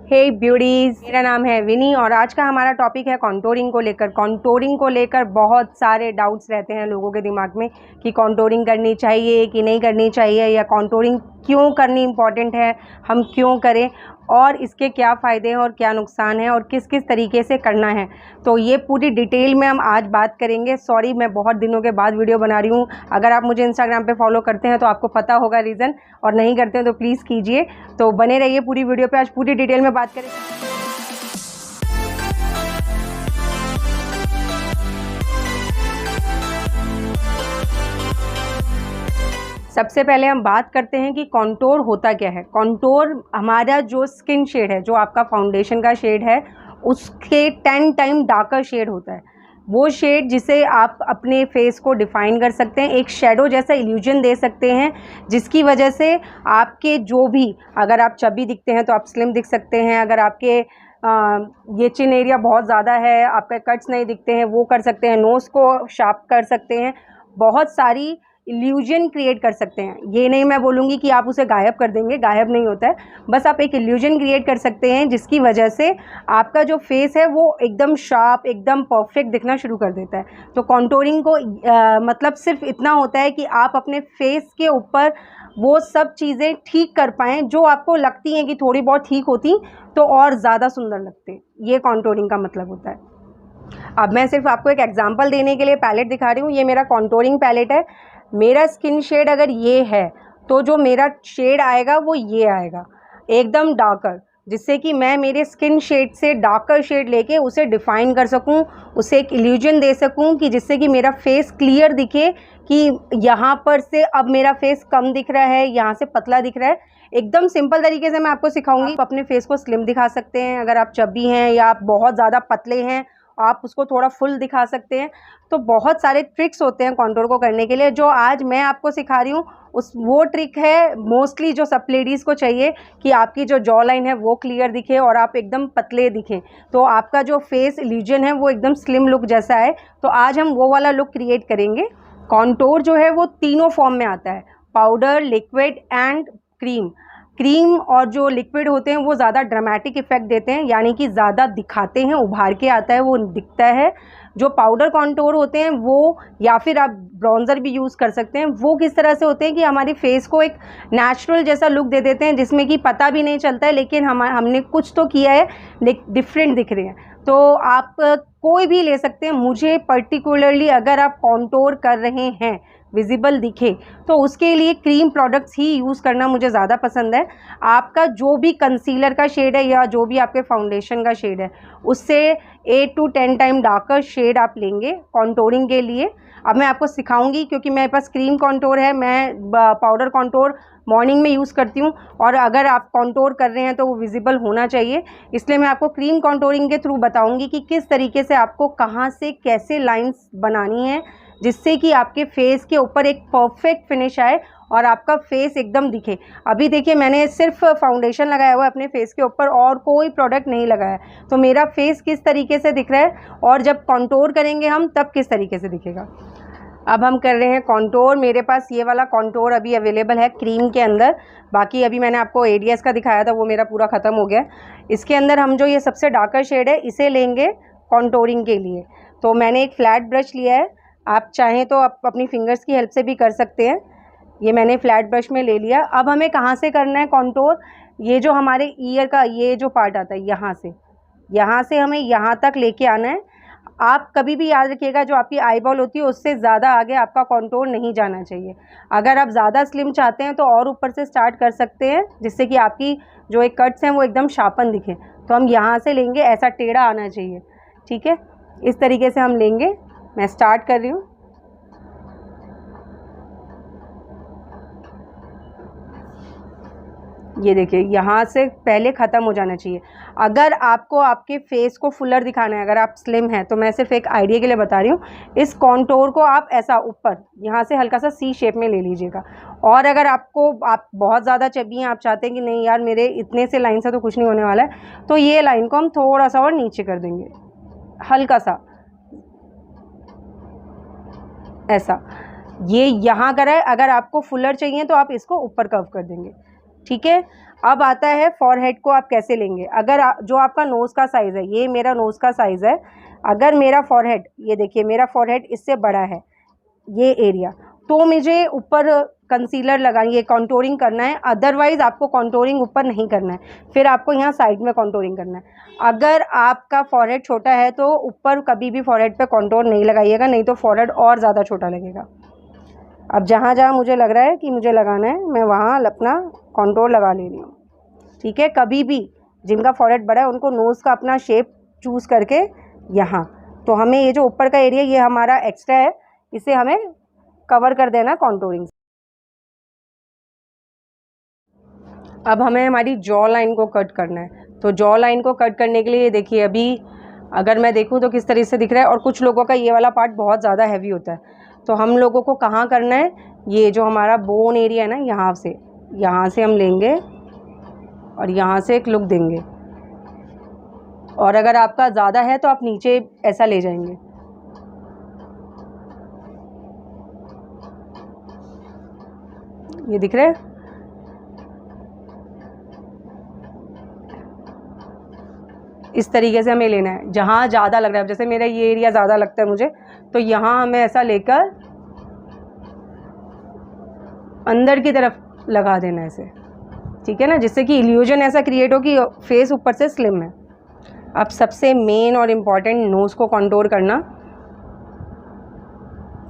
हे beauties, मेरा नाम है विनी और आज का हमारा टॉपिक है कॉन्टोरिंग को लेकर। कॉन्टोरिंग को लेकर बहुत सारे डाउट्स रहते हैं लोगों के दिमाग में कि कॉन्टोरिंग करनी चाहिए कि नहीं करनी चाहिए, या कॉन्टोरिंग क्यों करनी इम्पॉर्टेंट है, हम क्यों करें और इसके क्या फ़ायदे हैं और क्या नुकसान है और किस किस तरीके से करना है। तो ये पूरी डिटेल में हम आज बात करेंगे। सॉरी, मैं बहुत दिनों के बाद वीडियो बना रही हूँ। अगर आप मुझे इंस्टाग्राम पे फॉलो करते हैं तो आपको पता होगा रीज़न, और नहीं करते हैं तो प्लीज़ कीजिए। तो बने रहिए पूरी वीडियो पे, आज पूरी डिटेल में बात करेंगे। सबसे पहले हम बात करते हैं कि कॉन्टोर होता क्या है। कॉन्टोर हमारा जो स्किन शेड है, जो आपका फाउंडेशन का शेड है, उसके 10 टाइम डार्कर शेड होता है। वो शेड जिसे आप अपने फेस को डिफ़ाइन कर सकते हैं, एक शेडो जैसा इल्यूजन दे सकते हैं, जिसकी वजह से आपके जो भी, अगर आप चबी दिखते हैं तो आप स्लिम दिख सकते हैं। अगर आपके ये चिन एरिया बहुत ज़्यादा है, आपके कट्स नहीं दिखते हैं, वो कर सकते हैं। नोज़ को शार्प कर सकते हैं, बहुत सारी इल्यूजन क्रिएट कर सकते हैं। ये नहीं मैं बोलूँगी कि आप उसे गायब कर देंगे, गायब नहीं होता है, बस आप एक इल्यूजन क्रिएट कर सकते हैं जिसकी वजह से आपका जो फेस है वो एकदम शार्प, एकदम परफेक्ट दिखना शुरू कर देता है। तो कॉन्टोरिंग को मतलब सिर्फ इतना होता है कि आप अपने फेस के ऊपर वो सब चीज़ें ठीक कर पाएँ जो आपको लगती हैं कि थोड़ी बहुत ठीक होती तो और ज़्यादा सुंदर लगते। ये कॉन्टोरिंग का मतलब होता है। अब मैं सिर्फ आपको एक एग्जांपल देने के लिए पैलेट दिखा रही हूँ। ये मेरा कॉन्टोरिंग पैलेट है। मेरा स्किन शेड अगर ये है तो जो मेरा शेड आएगा वो ये आएगा, एकदम डार्कर, जिससे कि मैं मेरे स्किन शेड से डार्कर शेड लेके उसे डिफ़ाइन कर सकूं, उसे एक इल्यूजन दे सकूं कि जिससे कि मेरा फेस क्लियर दिखे कि यहाँ पर से अब मेरा फेस कम दिख रहा है, यहाँ से पतला दिख रहा है। एकदम सिंपल तरीके से मैं आपको सिखाऊंगी। आप अपने फेस को स्लिम दिखा सकते हैं, अगर आप चब्बी हैं या आप बहुत ज़्यादा पतले हैं आप उसको थोड़ा फुल दिखा सकते हैं। तो बहुत सारे ट्रिक्स होते हैं कॉन्टोर को करने के लिए, जो आज मैं आपको सिखा रही हूँ। वो ट्रिक है मोस्टली जो सब लेडीज़ को चाहिए कि आपकी जो जॉ लाइन है वो क्लियर दिखे और आप एकदम पतले दिखें, तो आपका जो फेस इल्यूजन है वो एकदम स्लिम लुक जैसा है। तो आज हम वो वाला लुक क्रिएट करेंगे। कॉन्टोर जो है वो तीनों फॉर्म में आता है, powder, liquid and cream. Cream और जो लिक्विड होते हैं वो ज़्यादा ड्रामेटिक इफेक्ट देते हैं, यानी कि ज़्यादा दिखाते हैं, उभार के आता है, वो दिखता है। जो पाउडर कॉन्टोर होते हैं वो, या फिर आप ब्राउज़र भी यूज़ कर सकते हैं, वो किस तरह से होते हैं कि हमारे फेस को एक नेचुरल जैसा लुक दे देते हैं, जिसमें कि पता भी नहीं चलता है लेकिन हमने कुछ तो किया है, डिफरेंट दिख रहे हैं। तो आप कोई भी ले सकते हैं। मुझे पर्टिकुलरली अगर आप कॉन्टोर कर रहे हैं, विजिबल दिखे, तो उसके लिए क्रीम प्रोडक्ट्स ही यूज़ करना मुझे ज़्यादा पसंद है। आपका जो भी कंसीलर का शेड है या जो भी आपके फाउंडेशन का शेड है, उससे 8 to 10 टाइम डार्कर शेड आप लेंगे कॉन्टोरिंग के लिए। अब मैं आपको सिखाऊंगी, क्योंकि मेरे पास क्रीम कॉन्टोर है, मैं पाउडर कॉन्टोर मॉर्निंग में यूज़ करती हूँ, और अगर आप कॉन्टोर कर रहे हैं तो वो विजिबल होना चाहिए, इसलिए मैं आपको क्रीम कॉन्टोरिंग के थ्रू बताऊंगी कि किस तरीके से आपको कहाँ से कैसे लाइंस बनानी है, जिससे कि आपके फेस के ऊपर एक परफेक्ट फिनिश आए और आपका फेस एकदम दिखे। अभी देखिए, मैंने सिर्फ फाउंडेशन लगाया हुआ है अपने फेस के ऊपर और कोई प्रोडक्ट नहीं लगाया, तो मेरा फेस किस तरीके से दिख रहा है और जब कॉन्टोर करेंगे हम तब किस तरीके से दिखेगा। अब हम कर रहे हैं कॉन्टोर। मेरे पास ये वाला कॉन्टोर अभी अवेलेबल है क्रीम के अंदर, बाकी अभी मैंने आपको एडीएस का दिखाया था वो मेरा पूरा ख़त्म हो गया। इसके अंदर हम जो ये सबसे डार्कर शेड है इसे लेंगे कॉन्टोरिंग के लिए। तो मैंने एक फ्लैट ब्रश लिया है, आप चाहें तो आप अपनी फिंगर्स की हेल्प से भी कर सकते हैं। ये मैंने फ्लैट ब्रश में ले लिया। अब हमें कहाँ से करना है कॉन्टोर, ये जो हमारे ईयर का ये जो पार्ट आता है, यहाँ से हमें यहाँ तक लेके आना है। आप कभी भी याद रखिएगा, जो आपकी आई बॉल होती है उससे ज़्यादा आगे आपका कॉन्टोर नहीं जाना चाहिए। अगर आप ज़्यादा स्लिम चाहते हैं तो और ऊपर से स्टार्ट कर सकते हैं, जिससे कि आपकी जो एक कट्स हैं वो एकदम शार्पन दिखें। तो हम यहाँ से लेंगे, ऐसा टेढ़ा आना चाहिए, ठीक है, इस तरीके से हम लेंगे। मैं स्टार्ट कर रही हूँ। ये देखिए, यहाँ से पहले ख़त्म हो जाना चाहिए। अगर आपको आपके फेस को फुलर दिखाना है, अगर आप स्लिम हैं, तो मैं सिर्फ एक आइडिया के लिए बता रही हूँ, इस कॉन्टोर को आप ऐसा ऊपर यहाँ से हल्का सा सी शेप में ले लीजिएगा। और अगर आप बहुत ज़्यादा चबी हैं, आप चाहते हैं कि नहीं यार मेरे इतने से लाइन से तो कुछ नहीं होने वाला है, तो ये लाइन को हम थोड़ा सा और नीचे कर देंगे, हल्का सा ऐसा। ये यहाँ करा है। अगर आपको फुलर चाहिए तो आप इसको ऊपर कर्व कर देंगे, ठीक है। अब आता है फॉरहेड को आप कैसे लेंगे। अगर जो आपका नोज़ का साइज़ है, ये मेरा नोज़ का साइज़ है, अगर मेरा फॉरहेड, ये देखिए मेरा फॉरहेड इससे बड़ा है ये एरिया, तो मुझे ऊपर कंसीलर लगाइए, कॉन्टोरिंग करना है। अदरवाइज़ आपको कॉन्टोरिंग ऊपर नहीं करना है, फिर आपको यहाँ साइड में कॉन्टोरिंग करना है। अगर आपका फॉरहेड छोटा है तो ऊपर कभी भी फॉरहेड पे कॉन्टोर नहीं लगाइएगा, नहीं तो फॉरहेड और ज़्यादा छोटा लगेगा। अब जहाँ जहाँ मुझे लग रहा है कि मुझे लगाना है, मैं वहाँ अपना कॉन्टोर लगा ले रही हूँ, ठीक है। कभी भी जिनका फॉरहेड बड़ा है उनको नोज़ का अपना शेप चूज़ करके यहाँ, तो हमें ये जो ऊपर का एरिया ये हमारा एक्स्ट्रा है, इसे हमें कवर कर देना कॉन्टोरिंग से। अब हमें हमारी जॉ लाइन को कट करना है, तो जॉ लाइन को कट करने के लिए देखिए अभी अगर मैं देखूँ तो किस तरीके से दिख रहा है, और कुछ लोगों का ये वाला पार्ट बहुत ज़्यादा हैवी होता है, तो हम लोगों को कहाँ करना है, ये जो हमारा बोन एरिया है ना, यहाँ से हम लेंगे और यहाँ से एक लुक देंगे, और अगर आपका ज़्यादा है तो आप नीचे ऐसा ले जाएंगे। ये दिख रहा है, इस तरीके से हमें लेना है। जहाँ ज़्यादा लग रहा है, जैसे मेरा ये एरिया ज़्यादा लगता है मुझे, तो यहाँ हमें ऐसा लेकर अंदर की तरफ लगा देना है इसे, ठीक है ना, जिससे कि इल्यूजन ऐसा क्रिएट हो कि फेस ऊपर से स्लिम है। अब सबसे मेन और इम्पॉर्टेंट, नोज़ को कंटूर करना,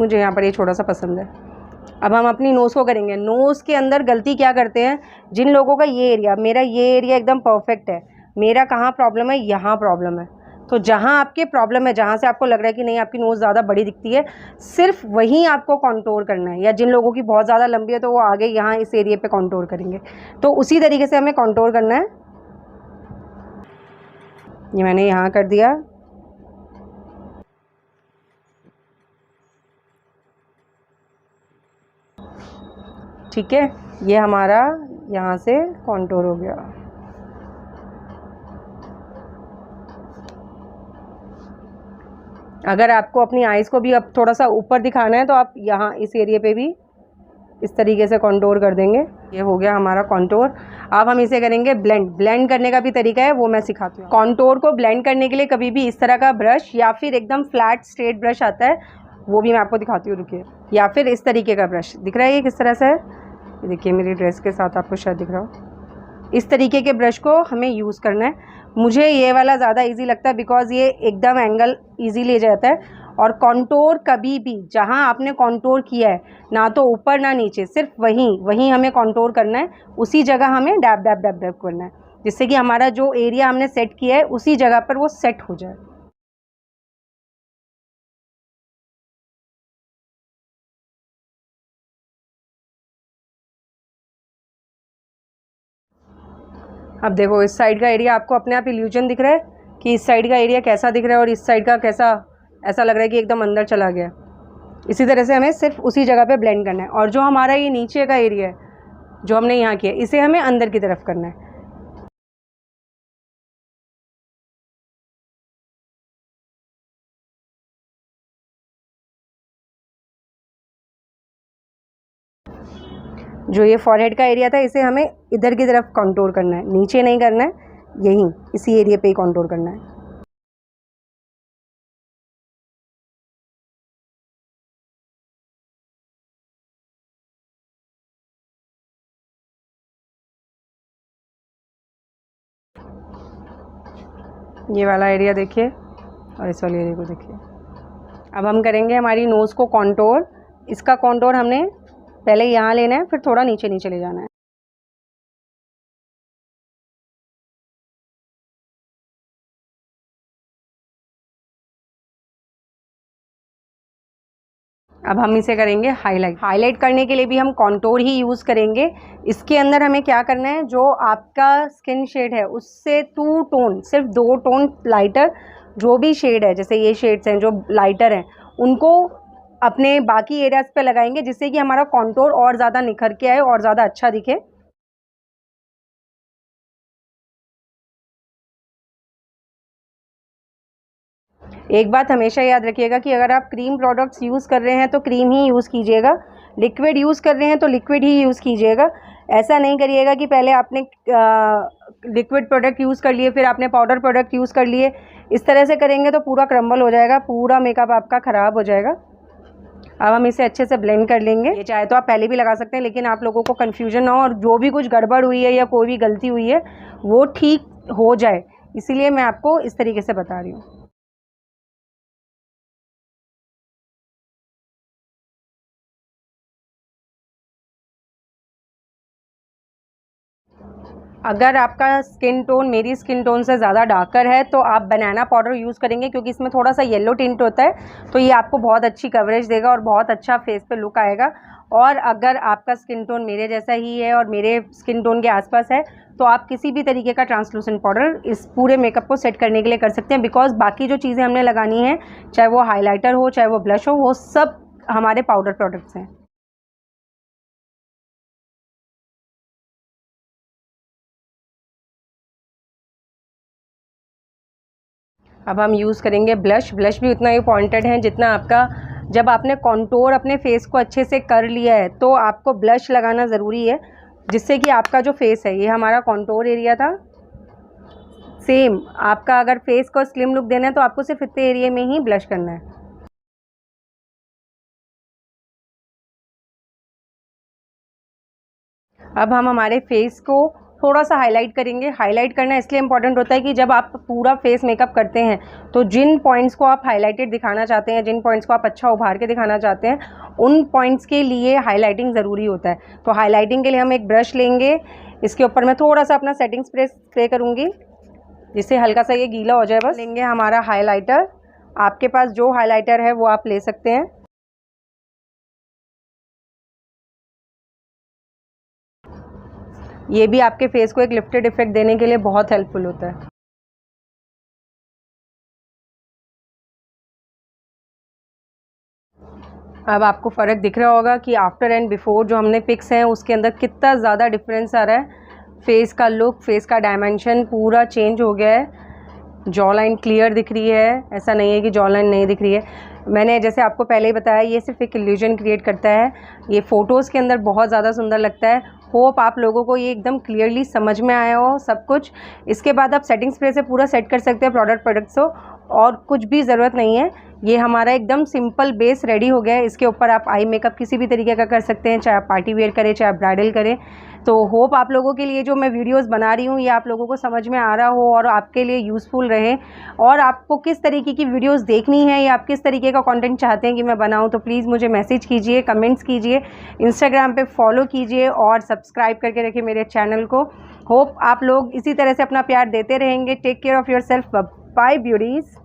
मुझे यहाँ पर ये छोटा सा पसंद है। अब हम अपनी नोज़ को करेंगे। नोज़ के अंदर गलती क्या करते हैं, जिन लोगों का ये एरिया, मेरा ये एरिया एकदम परफेक्ट है, मेरा कहाँ प्रॉब्लम है, यहाँ प्रॉब्लम है। तो जहाँ आपके प्रॉब्लम है, जहाँ से आपको लग रहा है कि नहीं आपकी नोज़ ज़्यादा बड़ी दिखती है, सिर्फ वहीं आपको कंटूर करना है। या जिन लोगों की बहुत ज़्यादा लंबी है तो वो आगे यहाँ इस एरिया पे कंटूर करेंगे, तो उसी तरीके से हमें कंटूर करना है। ये मैंने यहाँ कर दिया, ठीक है। ये हमारा यहाँ से कंटूर हो गया। अगर आपको अपनी आइज़ को भी अब थोड़ा सा ऊपर दिखाना है तो आप यहाँ इस एरिया पे भी इस तरीके से कंटूर कर देंगे। ये हो गया हमारा कंटूर। अब हम इसे करेंगे ब्लेंड। ब्लेंड करने का भी तरीका है, वो मैं सिखाती हूँ। कंटूर को ब्लेंड करने के लिए कभी भी इस तरह का ब्रश या फिर एकदम फ्लैट स्ट्रेट ब्रश आता है, वो भी मैं आपको दिखाती हूँ, रुकिए। या फिर इस तरीके का ब्रश दिख रहा है, ये किस तरह से है, ये देखिए मेरी ड्रेस के साथ आपको शायद दिख रहा हो। इस तरीके के ब्रश को हमें यूज़ करना है। मुझे ये वाला ज़्यादा इजी लगता है बिकॉज़ ये एकदम एंगल इजी ले जाता है। और कंटूर कभी भी जहाँ आपने कंटूर किया है, ना तो ऊपर ना नीचे, सिर्फ वहीं हमें कंटूर करना है, उसी जगह हमें डैब डैब डैब डैब करना है, जिससे कि हमारा जो एरिया हमने सेट किया है उसी जगह पर वो सेट हो जाए। अब देखो इस साइड का एरिया आपको अपने आप इल्यूजन दिख रहा है कि इस साइड का एरिया कैसा दिख रहा है और इस साइड का कैसा, ऐसा लग रहा है कि एकदम अंदर चला गया। इसी तरह से हमें सिर्फ उसी जगह पे ब्लेंड करना है। और जो हमारा ये नीचे का एरिया है जो हमने यहाँ किया, इसे हमें अंदर की तरफ करना है। जो ये फॉरहेड का एरिया था इसे हमें इधर की तरफ कंटूर करना है, नीचे नहीं करना है, यहीं इसी एरिया पे ही कंटूर करना है। ये वाला एरिया देखिए और इस वाले एरिया को देखिए। अब हम करेंगे हमारी नोज़ को कंटूर। इसका कंटूर हमने पहले यहाँ लेना है, फिर थोड़ा नीचे नीचे ले जाना है। अब हम इसे करेंगे हाईलाइट। हाईलाइट करने के लिए भी हम कंटूर ही यूज़ करेंगे। इसके अंदर हमें क्या करना है, जो आपका स्किन शेड है उससे 2 टोन, सिर्फ 2 टोन लाइटर, जो भी शेड है, जैसे ये शेड्स हैं जो लाइटर हैं, उनको अपने बाकी एरियाज़ पे लगाएंगे, जिससे कि हमारा कंटूर और ज़्यादा निखर के आए और ज़्यादा अच्छा दिखे। एक बात हमेशा याद रखिएगा कि अगर आप क्रीम प्रोडक्ट्स यूज़ कर रहे हैं तो क्रीम ही यूज़ कीजिएगा, लिक्विड यूज़ कर रहे हैं तो लिक्विड ही यूज़ कीजिएगा। ऐसा नहीं करिएगा कि पहले आपने लिक्विड प्रोडक्ट यूज़ कर लिए, फिर आपने पाउडर प्रोडक्ट यूज़ कर लिए। इस तरह से करेंगे तो पूरा क्रम्बल हो जाएगा, पूरा मेकअप आपका ख़राब हो जाएगा। अब हम इसे अच्छे से ब्लेंड कर लेंगे। ये चाहे तो आप पहले भी लगा सकते हैं, लेकिन आप लोगों को कन्फ्यूजन ना हो और जो भी कुछ गड़बड़ हुई है या कोई भी गलती हुई है वो ठीक हो जाए, इसीलिए मैं आपको इस तरीके से बता रही हूँ। अगर आपका स्किन टोन मेरी स्किन टोन से ज़्यादा डार्कर है तो आप बनाना पाउडर यूज़ करेंगे, क्योंकि इसमें थोड़ा सा येलो टिंट होता है, तो ये आपको बहुत अच्छी कवरेज देगा और बहुत अच्छा फेस पे लुक आएगा। और अगर आपका स्किन टोन मेरे जैसा ही है और मेरे स्किन टोन के आसपास है तो आप किसी भी तरीके का ट्रांसलूसेंट पाउडर इस पूरे मेकअप को सेट करने के लिए कर सकते हैं, बिकॉज बाकी जो चीज़ें हमने लगानी है, चाहे वो हाईलाइटर हो चाहे वो ब्लश हो, वो सब हमारे पाउडर प्रोडक्ट्स हैं। अब हम यूज़ करेंगे ब्लश। ब्लश भी उतना ही पॉइंटेड है जितना आपका, जब आपने कॉन्टोर अपने फेस को अच्छे से कर लिया है तो आपको ब्लश लगाना ज़रूरी है, जिससे कि आपका जो फेस है, ये हमारा कॉन्टोर एरिया था, सेम आपका अगर फेस को स्लिम लुक देना है तो आपको सिर्फ इतने एरिया में ही ब्लश करना है। अब हम हमारे फेस को थोड़ा सा हाईलाइट करेंगे। हाईलाइट करना इसलिए इम्पॉर्टेंट होता है कि जब आप पूरा फेस मेकअप करते हैं तो जिन पॉइंट्स को आप हाईलाइटेड दिखाना चाहते हैं, जिन पॉइंट्स को आप अच्छा उभार के दिखाना चाहते हैं, उन पॉइंट्स के लिए हाईलाइटिंग ज़रूरी होता है। तो हाईलाइटिंग के लिए हम एक ब्रश लेंगे, इसके ऊपर मैं थोड़ा सा अपना सेटिंग स्प्रे करूँगी जिससे हल्का सा ये गीला हो जाए। बस लेंगे हमारा हाईलाइटर, आपके पास जो हाईलाइटर है वो आप ले सकते हैं। ये भी आपके फेस को एक लिफ्टेड इफेक्ट देने के लिए बहुत हेल्पफुल होता है। अब आपको फ़र्क दिख रहा होगा कि आफ्टर एंड बिफोर जो हमने पिक्स हैं उसके अंदर कितना ज़्यादा डिफरेंस आ रहा है। फेस का लुक, फेस का डायमेंशन पूरा चेंज हो गया है। जॉ लाइन क्लियर दिख रही है, ऐसा नहीं है कि जॉ लाइन नहीं दिख रही है। मैंने जैसे आपको पहले ही बताया, ये सिर्फ एक इल्यूजन क्रिएट करता है। ये फ़ोटोज़ के अंदर बहुत ज़्यादा सुंदर लगता है। होप आप लोगों को ये एकदम क्लियरली समझ में आया हो सब कुछ। इसके बाद आप सेटिंग स्प्रे से पूरा सेट कर सकते हैं प्रोडक्ट्स को, और कुछ भी ज़रूरत नहीं है। ये हमारा एकदम सिंपल बेस रेडी हो गया है। इसके ऊपर आप आई मेकअप किसी भी तरीके का कर सकते हैं, चाहे आप पार्टी वेयर करें चाहे आप ब्राइडल करें। तो होप आप लोगों के लिए जो मैं वीडियोस बना रही हूँ ये आप लोगों को समझ में आ रहा हो और आपके लिए यूज़फुल रहे। और आपको किस तरीके की वीडियोस देखनी है या आप किस तरीके का कंटेंट चाहते हैं कि मैं बनाऊँ, तो प्लीज़ मुझे मैसेज कीजिए, कमेंट्स कीजिए, इंस्टाग्राम पे फॉलो कीजिए और सब्सक्राइब करके रखिए मेरे चैनल को। होप आप लोग इसी तरह से अपना प्यार देते रहेंगे। Take care of your self. Bye beauties.